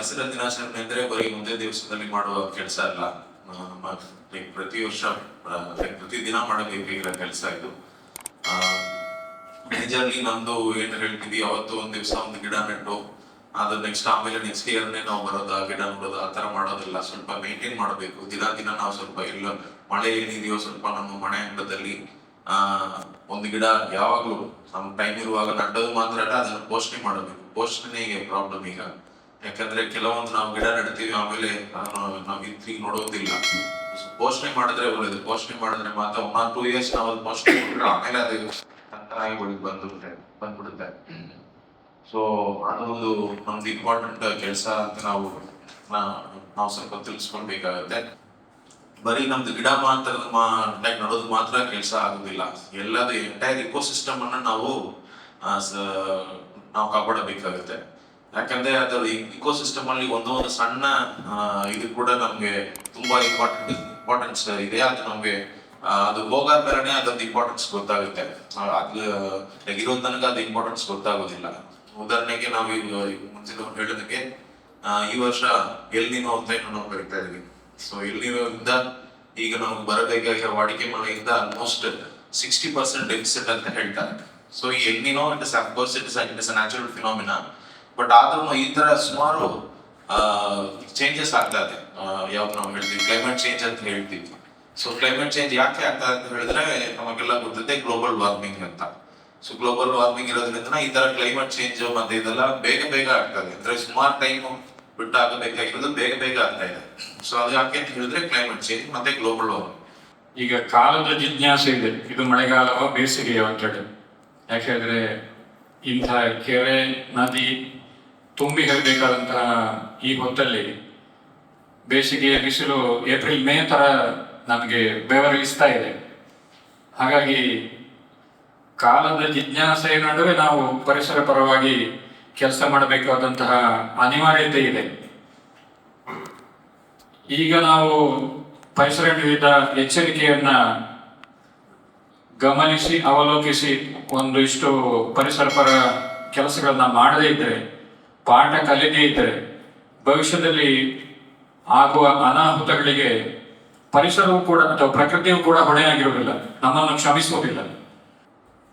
ಪರಿಸರ ದಿನಾಚರಣೆ ಅಂದ್ರೆ ಬರೀ ಒಂದೇ ದಿವಸದಲ್ಲಿ ಮಾಡುವ ಕೆಲಸ ಅಲ್ಲ. ನಮ್ಮ ಪ್ರತಿ ವರ್ಷ ಪ್ರತಿ ದಿನ ಮಾಡಬೇಕಾಗಿರೋ ಕೆಲಸ ಇದು. ಮೇಜರ್ಲಿ ನಮ್ದು ಏನ್ ಹೇಳ್ತೀವಿ, ಅವತ್ತು ಒಂದ್ ದಿವಸ ಒಂದು ಗಿಡ ನೆಟ್ಟು ಅದ್ರ ನೆಕ್ಸ್ಟ್ ಆಮೇಲೆ ನೆಕ್ಸ್ಟ್ ಇಯರ್ನೇ ನಾವು ಬರೋದು, ಆ ಗಿಡ ನೋಡೋದು, ಆ ತರ ಮಾಡೋದಿಲ್ಲ. ಸ್ವಲ್ಪ ಮೇಂಟೈನ್ ಮಾಡಬೇಕು. ದಿನ ನಾವು ಸ್ವಲ್ಪ ಎಲ್ಲ ಮಳೆ ಏನಿದೆಯೋ ಸ್ವಲ್ಪ ನಮ್ಮ ಮನೆ ಅಂಗಳದಲ್ಲಿ ಒಂದು ಗಿಡ ಯಾವಾಗ್ಲೂ ನಮ್ ಟೈಮ್ ಇರುವಾಗ ನಟ್ಟೋದು ಮಾತ್ರ ಅಲ್ಲ, ಅದನ್ನ ಪೋಷಣೆ ಮಾಡಬೇಕು. ಪೋಷಣೆಗೆ ಪ್ರಾಬ್ಲಮ್ ಈಗ. ಯಾಕಂದ್ರೆ ಕೆಲವೊಂದು ನಾವು ಗಿಡ ನೆಡ್ತೀವಿ, ಆಮೇಲೆ ನಾವು ಹಿಂತಿರುಗಿ ನೋಡೋದಿಲ್ಲ. ಪೋಷಣೆ ಮಾಡಿದ್ರೆ ಒಳ್ಳೇದು. ಪೋಷಣೆ ಮಾಡಿದ್ರೆ ಮಾತ್ರ 1 or 2 years ನಾವು ಅದು ಪೋಷಣೆ ಮಾಡಿದ್ರೆ ಆಮೇಲೆ ಅದು ತಂತಾಗಿ ಬಂದ್ಬಿಡುತ್ತೆ. ಸೊ ಅದೊಂದು ನಮ್ದು ಇಂಪಾರ್ಟೆಂಟ್ ಕೆಲಸ ಅಂತ ನಾವು ಸ್ವಲ್ಪ ತಿಳಿಸ್ಕೊಳ್ಬೇಕಾಗುತ್ತೆ. ಬರೀ ನಮ್ದು ಗಿಡ ಮಾತ್ರ ನಡೋದು ಮಾತ್ರ ಕೆಲಸ ಆಗುದಿಲ್ಲ. ಎಲ್ಲದು ಎಂಟೈರ್ ಇಕೋಸಿಸ್ಟಮ್ ಅನ್ನ ನಾವು ಕಾಪಾಡಬೇಕಾಗುತ್ತೆ. ಯಾಕಂದ್ರೆ ಅದರ ಇಕೋಸಿಸ್ಟಮ್ ಅಲ್ಲಿ ಒಂದೊಂದು ಸಣ್ಣ ಇದು ಕೂಡ ನಮ್ಗೆ ತುಂಬಾ ಇಂಪಾರ್ಟೆನ್ಸ್ ಇದೆ. ಅದು ನಮ್ಗೆ ಅದು ಹೋಗಾದ್ಮೇಲೆ ಅದೊಂದು ಇಂಪಾರ್ಟೆನ್ಸ್ ಗೊತ್ತಾಗುತ್ತೆ. ಅದು ಇರೋ ತನಕ ಅದು ಇಂಪಾರ್ಟೆನ್ಸ್ ಗೊತ್ತಾಗೋದಿಲ್ಲ. ಉದಾಹರಣೆಗೆ ನಾವು ಈಗ ಮುಂಚಿನ ಹೇಳೋದಕ್ಕೆ ಈ ವರ್ಷ ಎಲ್ನಿನೋ ಅಂತ ನಾವು ಕರಿತಾ ಇದೀವಿ. ಸೊ ಎಲ್ನಿನೋದಿಂದ ಈಗ ನಮ್ಗೆ ಬರಬೇಕಾಗಿರೋ ವಾಡಿಕೆ ಮಳೆಯಿಂದ ಆಲ್ಮೋಸ್ಟ್ 60% ಡೆಫಿಸಿಟ್ ಅಂತ ಹೇಳ್ತಾರೆ. ಸೊ ಈ El Niño it is natural phenomena. But ಆದ್ರೂ ಈ ತರ ಸುಮಾರು ಚೇಂಜಸ್ ಆಗ್ತಾ ಇದೆ. ಯಾವ್ದು ನಾವು ಹೇಳ್ತೀವಿ ಕ್ಲೈಮೇಟ್ ಚೇಂಜ್ ಅಂತ ಹೇಳ್ತೀವಿ. ಸೊ ಕ್ಲೈಮೇಟ್ ಚೇಂಜ್ ಯಾಕೆ ಆಗ್ತಾ ಅಂತ ಹೇಳಿದ್ರೆ ನಮಗೆಲ್ಲ ಗೊತ್ತಿದೆ ಗ್ಲೋಬಲ್ ವಾರ್ಮಿಂಗ್ ಅಂತ. ಸೊ ಗ್ಲೋಬಲ್ ವಾರ್ಮಿಂಗ್ ಇರೋದ್ರಿಂದ ಈ ತರ ಕ್ಲೈಮೇಟ್ ಚೇಂಜ್ ಮತ್ತೆ ಇದೆಲ್ಲ ಬೇಗ ಆಗ್ತದೆ. ಅಂದ್ರೆ ಸುಮಾರು ಟೈಮ್ ಬಿಟ್ಟು ಆಗಬೇಕಾಗಿರೋದು ಬೇಗ ಆಗ್ತಾ ಇದೆ. ಸೊ ಅದು ಯಾಕೆ ಅಂತ ಹೇಳಿದ್ರೆ ಕ್ಲೈಮೇಟ್ ಚೇಂಜ್ ಮತ್ತೆ ಗ್ಲೋಬಲ್ ವಾರ್ಮಿಂಗ್. ಈಗ ಕಾಲದ ಜಿಜ್ಞಾಸೆ ಇದೆ, ಇದು ಮಳೆಗಾಲವ ಬೇಸಿಗೆಯೋ ಅಂತೇಳಿ. ಯಾಕೆಂದ್ರೆ ಇಂಥ ಕೆರೆ ನದಿ ತುಂಬಿ ಹರಿಬೇಕಾದಂತಹ ಈ ಹೊತ್ತಲ್ಲಿ ಬೇಸಿಗೆಯ ಬಿಸಿಲು ಏಪ್ರಿಲ್ ಮೇ ತರ ನಮಗೆ ಬೆವರಿಸ್ತಾ ಇದೆ. ಹಾಗಾಗಿ ಕಾಲದ ಜಿಜ್ಞಾಸೆಯ ನಡುವೆ ನಾವು ಪರಿಸರ ಪರವಾಗಿ ಕೆಲಸ ಮಾಡಬೇಕಾದಂತಹ ಅನಿವಾರ್ಯತೆ ಇದೆ. ಈಗ ನಾವು ಪರಿಸರ ವಿವಿಧ ಎಚ್ಚರಿಕೆಯನ್ನ ಗಮನಿಸಿ ಅವಲೋಕಿಸಿ ಒಂದಿಷ್ಟು ಪರಿಸರ ಪರ ಕೆಲಸಗಳನ್ನ ಮಾಡದೇ ಇದ್ದರೆ, ಪಾಠ ಕಲಿಯದೇ ಇದ್ದರೆ ಭವಿಷ್ಯದಲ್ಲಿ ಆಗುವ ಅನಾಹುತಗಳಿಗೆ ಪರಿಸರವು ಕೂಡ ಅಥವಾ ಪ್ರಕೃತಿಯು ಕೂಡ ಹೊಣೆಯಾಗಿರುವುದಿಲ್ಲ, ನಮ್ಮನ್ನು ಕ್ಷಮಿಸುವುದಿಲ್ಲ.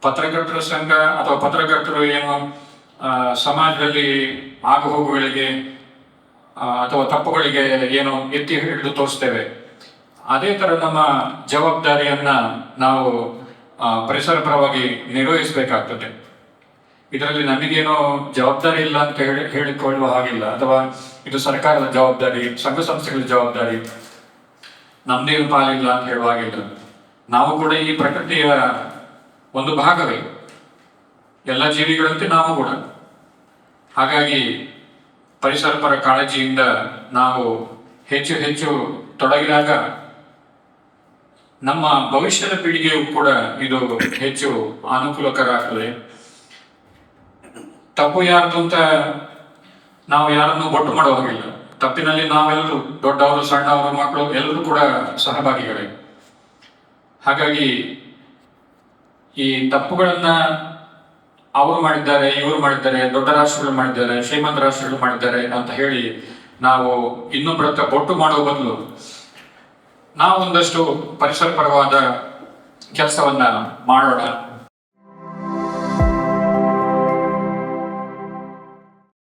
ಪತ್ರಕರ್ತರ ಸಂಘ ಅಥವಾ ಪತ್ರಕರ್ತರು ಏನು ಸಮಾಜದಲ್ಲಿ ಆಗು ಹೋಗುಗಳಿಗೆ ಅಥವಾ ತಪ್ಪುಗಳಿಗೆ ಏನು ಎತ್ತಿ ಹಿಡಿದು ತೋರಿಸ್ತೇವೆ, ಅದೇ ತರ ನಮ್ಮ ಜವಾಬ್ದಾರಿಯನ್ನ ನಾವು ಪರಿಸರ ಪರವಾಗಿ ನಿರ್ವಹಿಸಬೇಕಾಗ್ತದೆ. ಇದರಲ್ಲಿ ನಮಗೇನೋ ಜವಾಬ್ದಾರಿ ಇಲ್ಲ ಅಂತ ಹೇಳಿಕೊಳ್ಳುವ ಹಾಗಿಲ್ಲ, ಅಥವಾ ಇದು ಸರ್ಕಾರದ ಜವಾಬ್ದಾರಿ, ಸಂಘ ಸಂಸ್ಥೆಗಳ ಜವಾಬ್ದಾರಿ, ನಮ್ದೇನು ಪಾಲಿಲ್ಲ ಅಂತ ಹೇಳುವ ಹಾಗಿಲ್ಲ. ನಾವು ಕೂಡ ಈ ಪ್ರಕೃತಿಯ ಒಂದು ಭಾಗವೇ, ಎಲ್ಲ ಜೀವಿಗಳಂತೆ ನಾವು ಕೂಡ. ಹಾಗಾಗಿ ಪರಿಸರ ಪರ ಕಾಳಜಿಯಿಂದ ನಾವು ಹೆಚ್ಚು ತೊಡಗಿದಾಗ ನಮ್ಮ ಭವಿಷ್ಯದ ಪೀಳಿಗೆಯೂ ಕೂಡ ಇದು ಹೆಚ್ಚು ಅನುಕೂಲಕರ ಆಗ್ತದೆ. ತಪ್ಪು ಯಾರ್ದು ಅಂತ ನಾವು ಯಾರನ್ನು ಬೊಟ್ಟು ಮಾಡುವ ಹಾಗಿಲ್ಲ. ತಪ್ಪಿನಲ್ಲಿ ನಾವೆಲ್ಲರೂ, ದೊಡ್ಡವರು ಸಣ್ಣವರು ಮಕ್ಕಳು ಎಲ್ಲರೂ ಕೂಡ ಸಹಭಾಗಿಗಳೇ. ಹಾಗಾಗಿ ಈ ತಪ್ಪುಗಳನ್ನ ಅವರು ಮಾಡಿದ್ದಾರೆ, ಇವರು ಮಾಡಿದ್ದಾರೆ, ದೊಡ್ಡ ರಾಷ್ಟ್ರಗಳು ಮಾಡಿದ್ದಾರೆ, ಶ್ರೀಮಂತ ರಾಷ್ಟ್ರಗಳು ಮಾಡಿದ್ದಾರೆ ಅಂತ ಹೇಳಿ ನಾವು ಇನ್ನೊಬ್ಬರ ಬೊಟ್ಟು ಮಾಡುವ ಬದಲು ನಾವು ಒಂದಷ್ಟು ಪರಿಸರ ಪರವಾದ ಕೆಲಸವನ್ನ ಮಾಡೋಣ.